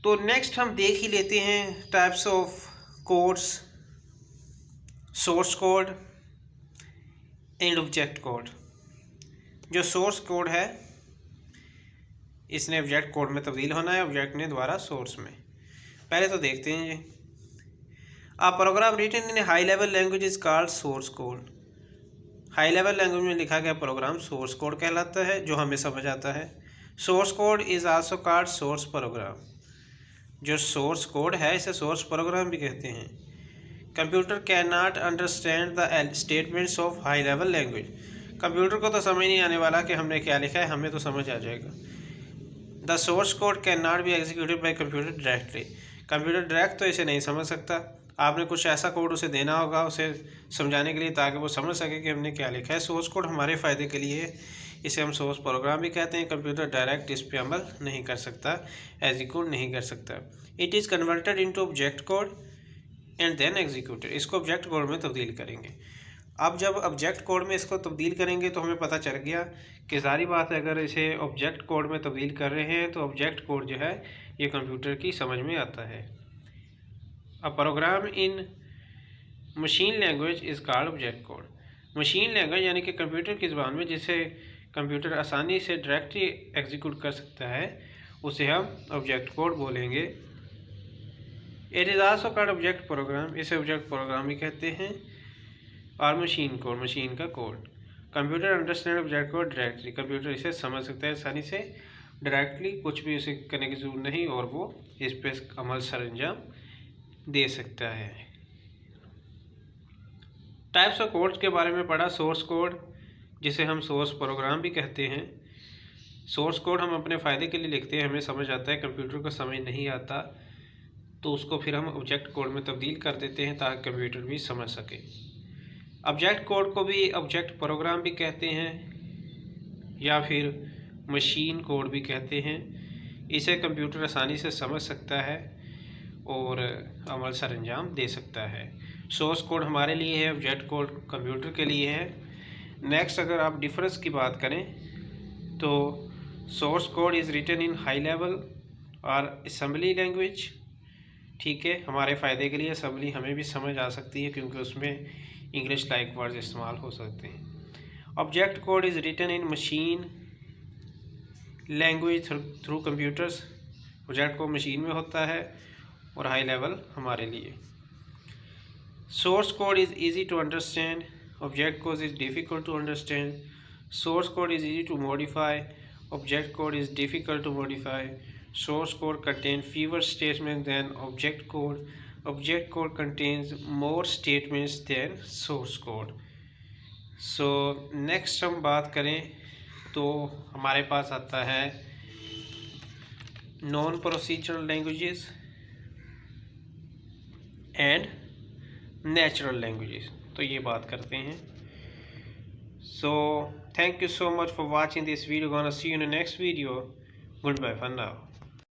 तो नेक्स्ट हम देख ही लेते हैं types of codes, source code and object code. जो सोर्स कोड है इसने ऑब्जेक्ट कोड में तब्दील होना है, ऑब्जेक्ट ने द्वारा सोर्स में। पहले तो देखते हैं ये a program written in high level language is called source code. High level language में लिखा गया प्रोग्राम सोर्स कोड कहलाता है, जो हमें समझ आता है। Source code is also called source program. जो सोर्स कोड है इसे सोर्स प्रोग्राम भी कहते हैं। Computer can not understand the statements of high level language. Computer को तो समझ नहीं आने वाला कि हमने क्या लिखा है, हमें तो समझ आ जाएगा। The source code can not be executed by computer directly. Computer direct तो इसे नहीं समझ सकता, आपने कुछ ऐसा कोड उसे देना होगा उसे समझाने के लिए, ताकि वो समझ सके कि हमने क्या लिखा है। सोर्स कोड हमारे फ़ायदे के लिए है, इसे हम सोर्स प्रोग्राम भी कहते हैं। कंप्यूटर डायरेक्ट इस पर अमल नहीं कर सकता, एग्जीक्यूट नहीं कर सकता। It is converted into object code and then executed. इसको ऑब्जेक्ट कोड में तब्दील करेंगे। अब जब ऑब्जेक्ट कोड में इसको तब्दील करेंगे तो हमें पता चल गया कि सारी बात है, अगर इसे ऑब्जेक्ट कोड में तब्दील कर रहे हैं तो ऑब्जेक्ट कोड जो है ये कंप्यूटर की समझ में आता है। A program in machine language is called object code. Machine language यानी कि कंप्यूटर की ज़बान में जिसे कंप्यूटर आसानी से डायरेक्टली एग्जीक्यूट कर सकता है उसे हम ऑब्जेक्ट कोड बोलेंगे। It is also called object program. इसे ऑब्जेक्ट प्रोग्राम भी कहते हैं। और मशीन कोड, मशीन का कोड। Computer understand object code directly. Computer इसे समझ सकता है आसानी से, डायरेक्टली कुछ भी उसे करने की जरूरत नहीं, और वो इस पर अमल सरअंजाम दे सकता है। टाइप्स ऑफ कोड्स के बारे में पढ़ा। सोर्स कोड जिसे हम सोर्स प्रोग्राम भी कहते हैं। सोर्स कोड हम अपने फ़ायदे के लिए लिखते हैं, हमें समझ आता है। कंप्यूटर को समझ नहीं आता तो उसको फिर हम ऑब्जेक्ट कोड में तब्दील कर देते हैं ताकि कंप्यूटर भी समझ सके। ऑब्जेक्ट कोड को भी ऑब्जेक्ट प्रोग्राम भी कहते हैं या फिर मशीन कोड भी कहते हैं। इसे कंप्यूटर आसानी से समझ सकता है और अमल सरअंजाम दे सकता है। सोर्स कोड हमारे लिए है, ऑब्जेक्ट कोड कंप्यूटर के लिए है। नेक्स्ट अगर आप डिफरेंस की बात करें तो source code is written in high level और असम्बली लैंग्वेज। ठीक है, हमारे फ़ायदे के लिए असम्बली हमें भी समझ आ सकती है क्योंकि उसमें इंग्लिश लाइक वर्ड्स इस्तेमाल हो सकते हैं। Object code is written in machine language through computers. Object code machine में होता है और हाई लेवल हमारे लिए। Source code is easy to understand, object code is difficult to understand. Source code is easy to modify, object code is difficult to modify. Source code contains fewer statements than object code. Object code contains more statements than source code. So next हम बात करें तो हमारे पास आता है non procedural languages and natural languages. तो ये बात करते हैं। So thank you so much for watching this video. Gonna see you in the next video. Goodbye for now.